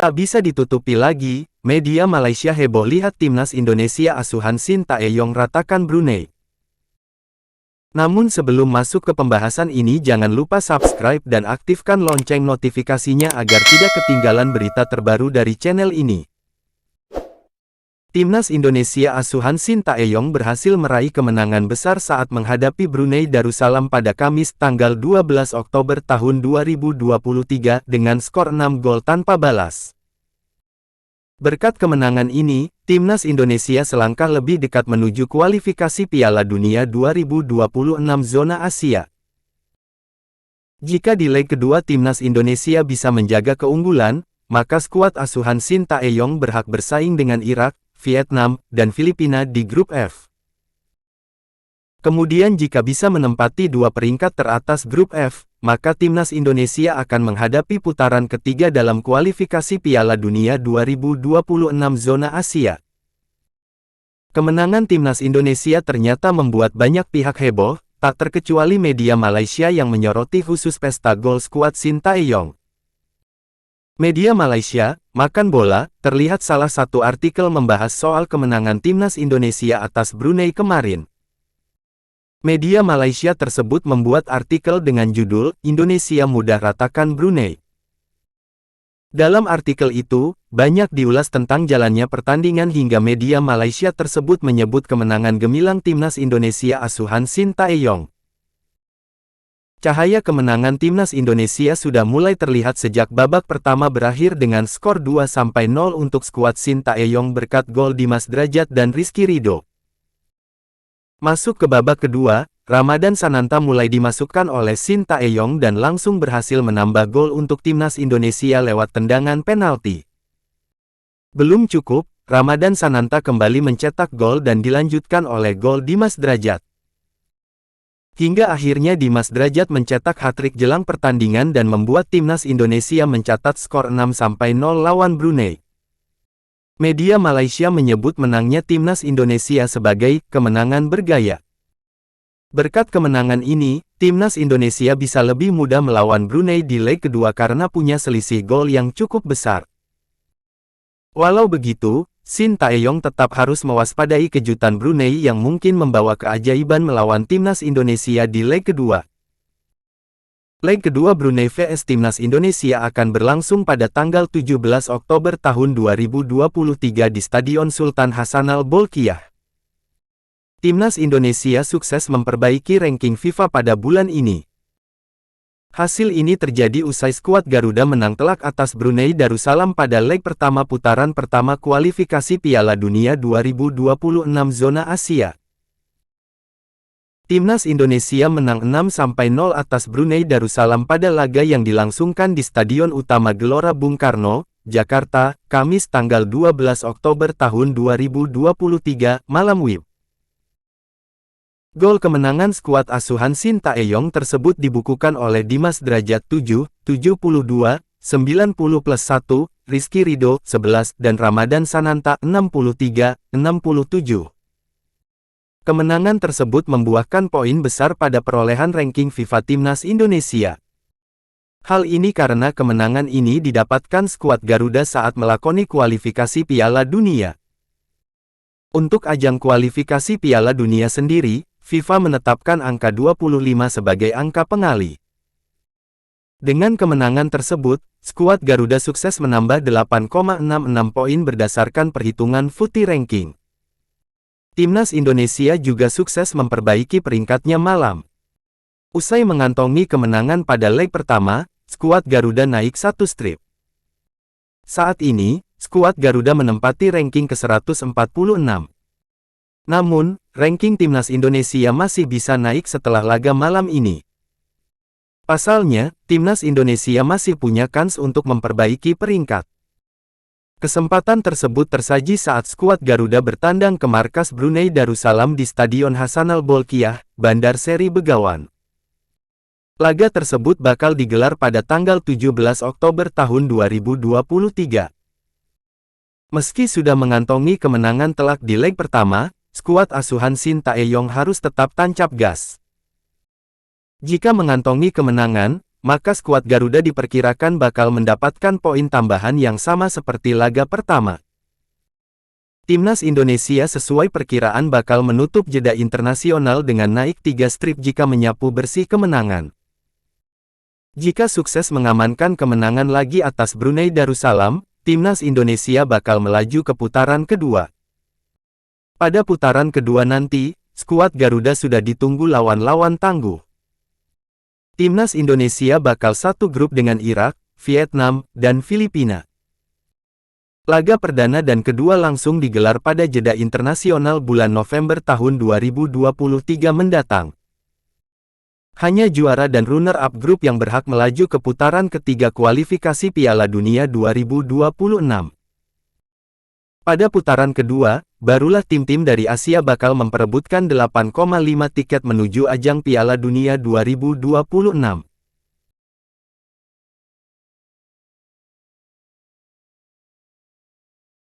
Tak bisa ditutupi lagi, media Malaysia heboh lihat timnas Indonesia asuhan Shin Tae-yong ratakan Brunei. Namun sebelum masuk ke pembahasan ini jangan lupa subscribe dan aktifkan lonceng notifikasinya agar tidak ketinggalan berita terbaru dari channel ini. Timnas Indonesia asuhan Shin Tae-yong berhasil meraih kemenangan besar saat menghadapi Brunei Darussalam pada Kamis tanggal 12 Oktober tahun 2023 dengan skor 6 gol tanpa balas. Berkat kemenangan ini, Timnas Indonesia selangkah lebih dekat menuju kualifikasi Piala Dunia 2026 zona Asia. Jika di leg kedua Timnas Indonesia bisa menjaga keunggulan, maka skuad asuhan Shin Tae-yong berhak bersaing dengan Irak, Vietnam, dan Filipina di grup F. Kemudian jika bisa menempati dua peringkat teratas grup F, maka Timnas Indonesia akan menghadapi putaran ketiga dalam kualifikasi Piala Dunia 2026 zona Asia. Kemenangan Timnas Indonesia ternyata membuat banyak pihak heboh, tak terkecuali media Malaysia yang menyoroti khusus pesta gol skuad Shin Tae-yong. Media Malaysia, Makan Bola, terlihat salah satu artikel membahas soal kemenangan Timnas Indonesia atas Brunei kemarin. Media Malaysia tersebut membuat artikel dengan judul, Indonesia mudah ratakan Brunei. Dalam artikel itu, banyak diulas tentang jalannya pertandingan hingga media Malaysia tersebut menyebut kemenangan gemilang Timnas Indonesia asuhan Shin Tae-yong. Cahaya kemenangan Timnas Indonesia sudah mulai terlihat sejak babak pertama berakhir dengan skor 2-0 untuk skuad Shin Tae-yong berkat gol Dimas Drajat dan Rizky Ridho. Masuk ke babak kedua, Ramadan Sananta mulai dimasukkan oleh Shin Tae-yong dan langsung berhasil menambah gol untuk Timnas Indonesia lewat tendangan penalti. Belum cukup, Ramadan Sananta kembali mencetak gol dan dilanjutkan oleh gol Dimas Drajat. Hingga akhirnya Dimas Drajat mencetak hat-trick jelang pertandingan dan membuat Timnas Indonesia mencatat skor 6-0 lawan Brunei. Media Malaysia menyebut menangnya Timnas Indonesia sebagai kemenangan bergaya. Berkat kemenangan ini, Timnas Indonesia bisa lebih mudah melawan Brunei di leg kedua karena punya selisih gol yang cukup besar. Walau begitu, Shin Tae-yong tetap harus mewaspadai kejutan Brunei yang mungkin membawa keajaiban melawan Timnas Indonesia di leg kedua. Leg kedua Brunei vs Timnas Indonesia akan berlangsung pada tanggal 17 Oktober tahun 2023 di Stadion Sultan Hassanal Bolkiah. Timnas Indonesia sukses memperbaiki ranking FIFA pada bulan ini. Hasil ini terjadi usai skuad Garuda menang telak atas Brunei Darussalam pada leg pertama putaran pertama kualifikasi Piala Dunia 2026 zona Asia. Timnas Indonesia menang 6-0 atas Brunei Darussalam pada laga yang dilangsungkan di Stadion Utama Gelora Bung Karno, Jakarta, Kamis tanggal 12 Oktober tahun 2023, malam WIB. Gol kemenangan skuad asuhan Shin Tae-yong tersebut dibukukan oleh Dimas Drajat 7, 72, 90+1, Rizky Ridho 11, dan Ramadan Sananta 63, 67. Kemenangan tersebut membuahkan poin besar pada perolehan ranking FIFA Timnas Indonesia. Hal ini karena kemenangan ini didapatkan skuad Garuda saat melakoni kualifikasi Piala Dunia. Untuk ajang kualifikasi Piala Dunia sendiri, FIFA menetapkan angka 25 sebagai angka pengali. Dengan kemenangan tersebut, skuad Garuda sukses menambah 8,66 poin berdasarkan perhitungan FUTI Ranking. Timnas Indonesia juga sukses memperbaiki peringkatnya malam. Usai mengantongi kemenangan pada leg pertama, skuad Garuda naik satu strip. Saat ini, skuad Garuda menempati ranking ke-146. Namun, ranking Timnas Indonesia masih bisa naik setelah laga malam ini. Pasalnya, Timnas Indonesia masih punya kans untuk memperbaiki peringkat. Kesempatan tersebut tersaji saat skuad Garuda bertandang ke markas Brunei Darussalam di Stadion Hassanal Bolkiah, Bandar Seri Begawan. Laga tersebut bakal digelar pada tanggal 17 Oktober tahun 2023. Meski sudah mengantongi kemenangan telak di leg pertama, skuad asuhan Shin Tae-yong harus tetap tancap gas. Jika mengantongi kemenangan, maka skuad Garuda diperkirakan bakal mendapatkan poin tambahan yang sama seperti laga pertama. Timnas Indonesia sesuai perkiraan bakal menutup jeda internasional dengan naik 3 strip jika menyapu bersih kemenangan. Jika sukses mengamankan kemenangan lagi atas Brunei Darussalam, Timnas Indonesia bakal melaju ke putaran kedua. Pada putaran kedua nanti, skuad Garuda sudah ditunggu lawan-lawan tangguh. Timnas Indonesia bakal satu grup dengan Irak, Vietnam, dan Filipina. Laga perdana dan kedua langsung digelar pada jeda internasional bulan November tahun 2023 mendatang. Hanya juara dan runner-up grup yang berhak melaju ke putaran ketiga kualifikasi Piala Dunia 2026. Pada putaran kedua, barulah tim-tim dari Asia bakal memperebutkan 8,5 tiket menuju ajang Piala Dunia 2026.